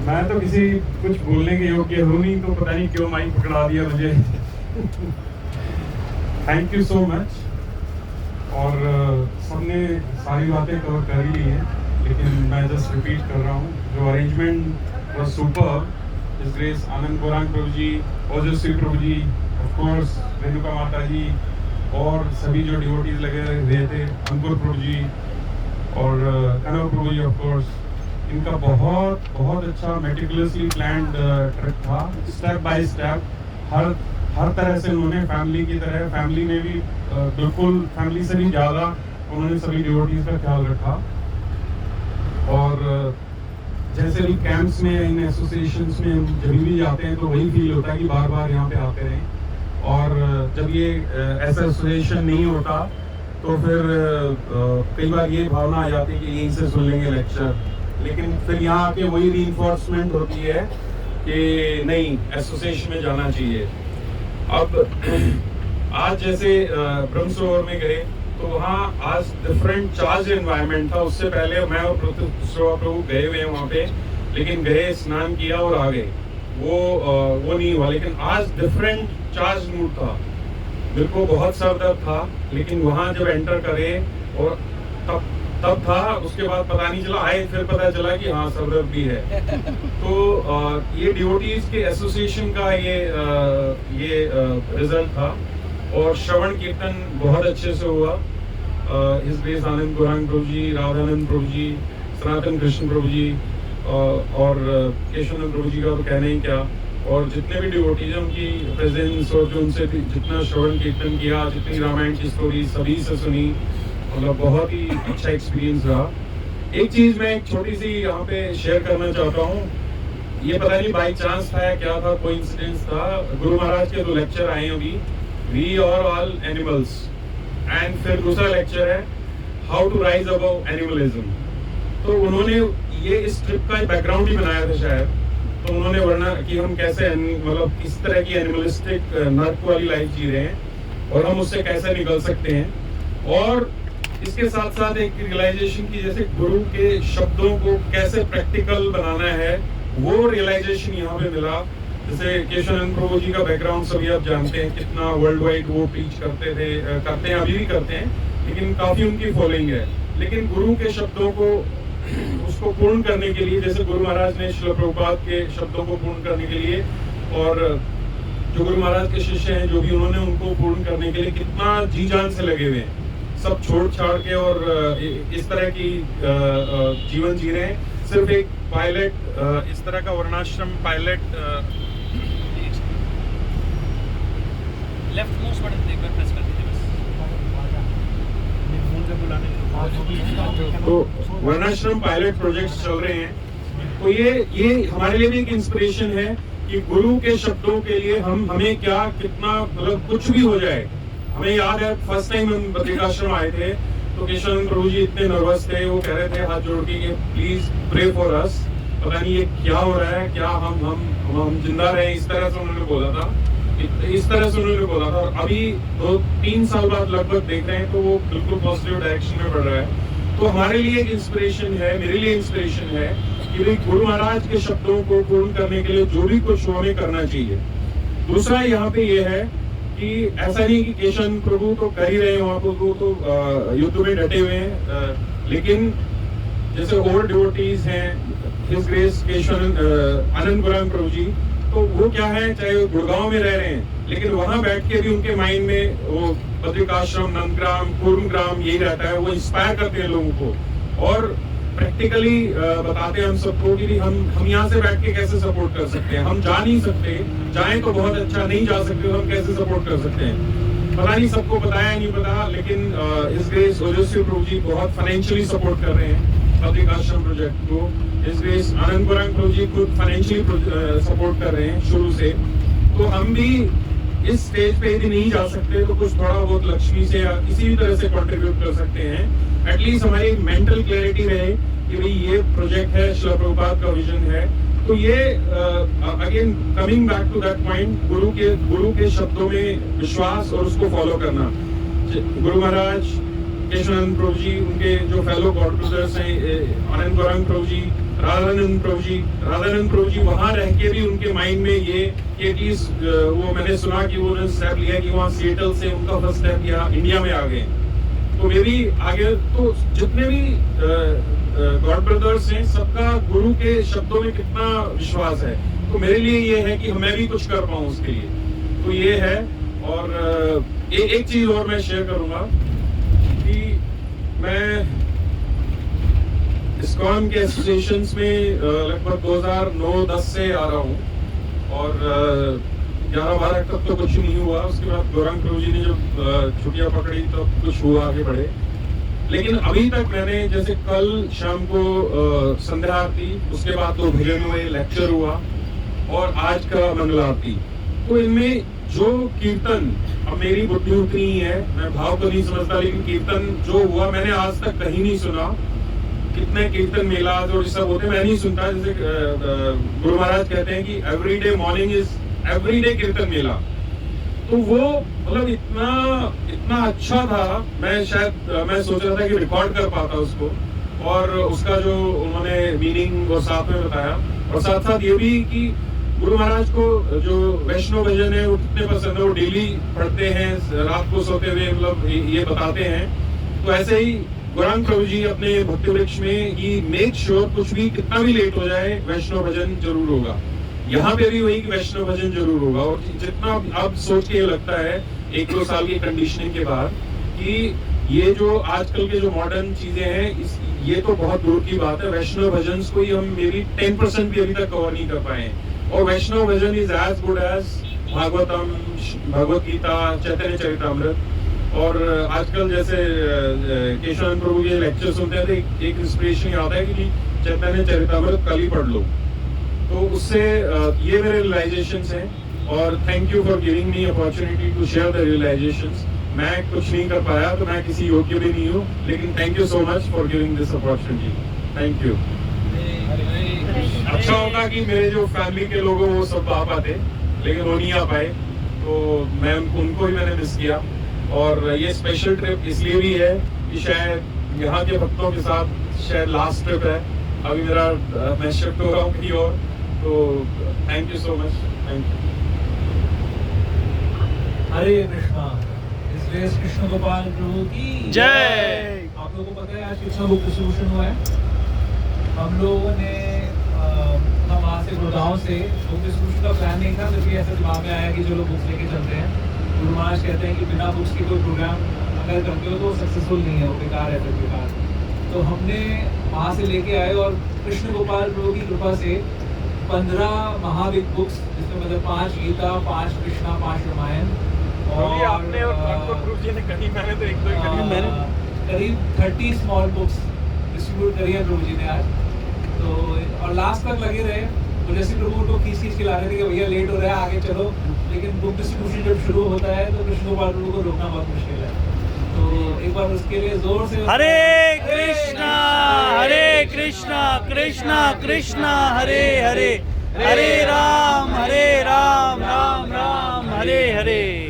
मैं तो किसी कुछ बोलने के योग्य हूँ नहीं, तो पता नहीं क्यों माइक पकड़ा दिया मुझे। Thank you so much. और सबने सारी बातें कवर कर ही ली हैं, लेकिन मैं जस्ट रिपीट कर रहा हूँ। जो arrangement was super. His grace Anand Gaurang Prabhu ji, Ojaswi Prabhu ji, of course Renuka Mata ji, और सभी जो डिवोटीज लगे हुए थे, अंकुर प्रभु जी और कनव प्रभु जी, ऑफ कोर्स इनका बहुत बहुत अच्छा मेटिकुलसली प्लान्ड ट्रिप था। स्टेप बाय स्टेप हर तरह से उन्होंने फैमिली की तरह, फैमिली में भी बिल्कुल फैमिली से भी ज़्यादा उन्होंने सभी डिवोटीज का ख्याल रखा। और जैसे भी कैंप्स में, इन एसोसिएशंस में हम जब भी जाते हैं तो वही फील होता है कि बार बार यहाँ पे आते रहें। और जब ये एसोसिएशन नहीं होता तो फिर कई बार ये भावना आ जाती है कि यहीं से सुन लेंगे लेक्चर, लेकिन फिर यहाँ आके वही रीइंफोर्समेंट होती है कि नहीं, एसोसिएशन में जाना चाहिए। अब आज जैसे ब्रह्म सरोवर में गए तो वहाँ आज डिफरेंट चार्ज एनवायरनमेंट था। उससे पहले मैं और प्रभु गए हुए हैं वहाँ पे, लेकिन गए, स्नान किया और आ गए, वो नहीं हुआ। लेकिन आज डिफरेंट चार्ज मूड था। मेरे को बहुत सर दर्द था, लेकिन वहाँ जब एंटर करे और तब था, उसके बाद पता नहीं चला, आए फिर पता चला कि हाँ सर दर्द भी है। तो ये डिवोटीज के एसोसिएशन का ये रिजल्ट था। और श्रवण कीर्तन बहुत अच्छे से हुआ। इस ग्रेस आनंद गौरांग प्रभु जी, राधानंद प्रभु जी, सनातन कृष्ण प्रभु जी और केशवानंद प्रभु जी का तो कहना ही क्या। और जितने भी डिवोटीज हैं उनकी प्रेजेंस, और जो उनसे जितना श्रवण कीर्तन किया, जितनी रामायण की स्टोरी सभी से सुनी, मतलब बहुत ही अच्छा एक्सपीरियंस रहा। एक चीज मैं एक छोटी सी यहाँ पे शेयर करना चाहता हूँ। ये पता नहीं बाई चांस था या क्या था, कोइंसिडेंस था। गुरु महाराज के 2 लेक्चर आए हैं अभी, वी और ऑल एनिमल्स, एंड फिर दूसरा लेक्चर है how to rise above animalism. तो उन्होंने ये इस ट्रिप का बैकग्राउंड ही बनाया था शायद। तो उन्होंने वर्णन कि हम कैसे, मतलब किस तरह की एनिमलिस्टिक नर्क वाली लाइफ जी रहे हैं और हम उससे कैसे निकल सकते हैं। और इसके साथ साथ एक रियलाइजेशन की, जैसे गुरु के शब्दों को कैसे प्रैक्टिकल बनाना है, वो रियलाइजेशन यहाँ पे मिला। जैसे केशवानंद प्रभु जी का बैकग्राउंड सभी आप जानते हैं, कितना वर्ल्ड वाइड वो टीच करते थे, करते हैं, अभी भी करते हैं, लेकिन काफी उनकी फॉलोइंग है। लेकिन गुरु के शब्दों को, उसको पूर्ण करने के लिए, जैसे गुरु महाराज ने श्रील प्रभुपाद के शब्दों को पूर्ण करने के लिए, और जो गुरु महाराज के शिष्य हैं जो भी, उन्होंने उनको पूर्ण करने के लिए कितना जी जान से लगे हुए हैं, सब छोड़ छाड़ के, और इस तरह की जीवन जी रहे हैं। सिर्फ एक पायलट, इस तरह का वर्णाश्रम पायलट, लेफ्ट मोस्ट बटन एक बार प्रेस कर दीजिए बस। तो वर्णाश्रम पायलट प्रोजेक्ट्स चल रहे हैं। तो ये हमारे लिए भी एक इंस्पिरेशन है कि गुरु के शब्दों के लिए हमें क्या, कितना, मतलब कुछ भी हो जाए। हमें याद है फर्स्ट टाइम हम बद्रिकाश्रम आए थे तो केशवानंद प्रभु जी इतने नर्वस थे, वो कह रहे थे हाथ जोड़ के कि प्लीज प्रे फॉर अस, पता नहीं ये क्या हो रहा है, क्या हम जिंदा रहे, इस तरह से उन्होंने बोला था। इस तरह से उन्होंने बोला था। और अभी 2-3 साल बाद लगभग देख रहे हैं तो वो बिल्कुल पॉजिटिव डायरेक्शन में बढ़ रहा है। तो हमारे लिए एक इंस्पिरेशन है, मेरे लिए इंस्पिरेशन है कि भाई गुरु महाराज के शब्दों को पूर्ण करने के लिए जो भी कुछ हमें करना चाहिए। दूसरा यहाँ पे ये है कि ऐसा नहीं कि केशवानंद प्रभु तो कर ही रहे हैं वहाँ पर, वो तो युद्ध में डटे हुए हैं, लेकिन जैसे और डिवोटीज हैं, हिज ग्रेस केशवानंद आनंद गौरांग प्रभु जी, तो वो क्या है, चाहे वो गुड़गांव में रह रहे हैं, लेकिन वहां बैठ के भी उनके माइंड में वो बद्रिकाश्रम, नंदग्राम, कूर्मग्राम यही रहता है। वो इंस्पायर करते हैं लोगों को और प्रैक्टिकली बताते हैं हम सबको कि हम यहाँ से बैठ के कैसे सपोर्ट कर सकते हैं। हम जा नहीं सकते, जाएं तो बहुत अच्छा, नहीं जा सकते तो हम कैसे सपोर्ट कर सकते हैं, पता नहीं सबको बताया नहीं पता। लेकिन इस ग्रेस ओजस्वी प्रभु जी बहुत फाइनेंशियली सपोर्ट कर रहे हैं बद्रिकाश्रम प्रोजेक्ट को। इस ग्रेस आनंद गौरांग प्रभु जी खुद फाइनेंशियली सपोर्ट कर रहे हैं शुरू से। तो हम भी इस स्टेज पे यदि नहीं जा सकते तो कुछ थोड़ा बहुत लक्ष्मी से या किसी भी तरह से कंट्रीब्यूट कर सकते हैं। एटलीस्ट हमारी मेंटल क्लैरिटी रहे कि भाई ये प्रोजेक्ट है, श्रील प्रभुपाद का विजन है। तो ये again coming back to that point, गुरु के शब्दों में विश्वास और उसको फॉलो करना। गुरु महाराज केशवानंद प्रभु जी, उनके जो फेलो गॉड ब्रदर्स हैं आनंद गौरांग प्रभु जी, राधानंद प्रभु जी वहां रह के भी उनके माइंड में ये कि एटलीस्ट वो मैंने सुना कि वो स्टेप लिया कि वहां सिएटल से उनका फर्स्ट स्टेप किया, इंडिया में आ गए। तो मे भी आगे तो जितने भी गॉड ब्रदर्स हैं सबका गुरु के शब्दों में कितना विश्वास है, तो मेरे लिए ये है कि मैं भी कुछ कर पाऊं उसके लिए, तो ये है। और एक चीज और मैं शेयर करूंगा कि मैं इस्कॉन के एसोसिएशंस में लगभग 2009-10 से आ रहा हूँ और 11-12 तक तो कुछ नहीं हुआ। उसके बाद गौरांग प्रभु जी ने जब छुट्टियां पकड़ी तब तो कुछ हुआ, आगे बढ़े। लेकिन अभी तक मैंने जैसे कल शाम को संध्या आरती, उसके बाद 2 भजन हुए, लेक्चर हुआ और आज का मंगला आरती, तो इनमें जो कीर्तन, अब मेरी बुद्धि उतनी ही है, मैं भाव तो नहीं समझता, लेकिन कीर्तन जो हुआ मैंने आज तक कहीं नहीं सुना। कितने कीर्तन मेला जो सब होते मैं नहीं सुनता। जैसे गुरु महाराज कहते हैं कि एवरीडे मॉर्निंग इज एवरीडे कीर्तन मेला, तो वो मतलब इतना अच्छा था। मैं सोच रहा था कि रिकॉर्ड कर पाता उसको, और उसका जो उन्होंने मीनिंग और साथ में बताया, और साथ साथ ये भी कि गुरु महाराज को जो वैष्णव भजन है वो कितने पसंद है, वो डेली पढ़ते हैं, रात को सोते हुए मतलब ये बताते हैं। तो ऐसे ही गौरांग प्रभु जी अपने भक्ति वृक्ष में ही मेक श्योर कुछ भी कितना भी लेट हो जाए वैष्णव भजन जरूर होगा। यहाँ पे भी वही वैष्णव भजन जरूर होगा। और जितना अब सोच के लगता है 1-2 साल की कंडीशनिंग के बाद कि ये जो आजकल के जो मॉडर्न चीजें हैं, ये तो बहुत दूर की बात है। वैष्णव भजन को ही हम मेरी 10% भी अभी तक कवर नहीं कर पाए। और Vaishnava bhajan is as good as Bhagavatam, Bhagavad Gita, Chaitanya Charitamrita. और आजकल जैसे केशवानंद प्रभु के लेक्चर सुनते हैं तो एक इंस्पिरेशन आता है कि चैतन्य चरितमृत कल ही पढ़ लो। तो उससे ये मेरे रियलाइजेशंस हैं। और thank you for giving me opportunity to share the realizations. मैं कुछ नहीं कर पाया तो मैं किसी योग्य भी नहीं हूँ, लेकिन thank you so much for giving this opportunity. Thank you. अच्छा होगा कि मेरे जो फैमिली के लोग वो सब आ पाते, लेकिन वो नहीं आ पाए, तो मैं उनको ही मैंने मिस किया। और ये स्पेशल ट्रिप इसलिए भी है कि शायद यहाँ के भक्तों के साथ शायद लास्ट ट्रिप है। अभी मेरा मैं शिफ्ट हो रहा हूँ कहीं और। तो thank you so much. Thank you. Hare Krishna. इसलिए कृष्ण गोपाल प्रभु की जय। आप लोगों को पता है आज कृष्ण बुक डिस्ट्रीब्यूशन हुआ है। हम लोगों ने हम वहाँ से गुड़गांव से बुक डिस्ट्रीब्यूशन का प्लान नहीं था, जबकि ऐसा दिमाग में आया कि जो लोग बुक्स लेके चलते हैं, गुरु महाराज कहते हैं कि बिना बुक्स की कोई प्रोग्राम अगर करते हो तो सक्सेसफुल नहीं है, वो बेकार है, फिर बेकार। तो हमने वहाँ से लेके आए और कृष्ण गोपाल प्रभु की कृपा से 15 महाविक बुक्स, जिसमें मतलब 5 गीता, 5 कृष्णा, 5 रामायण, और आपने और प्रभु जी ने कहीं, मैंने तो 1-2 ही करी। मैंने करीब 30 स्मॉल बुक्स डिस्ट्रीब्यूट करी है प्रभु जी ने आज। तो और लास्ट तक लगे रहे, तो जैसे प्रभु को खींच के ला रहे थे कि भैया लेट हो रहा है, आगे चलो। लेकिन बुक डिस्ट्रीब्यूशन जब शुरू होता है तो कृष्ण गोपाल प्रभु को रोकना बहुत मुश्किल है। तो एक बार उसके लिए जोर से हरे कृष्णा कृष्णा कृष्णा हरे हरे, हरे राम राम राम हरे हरे।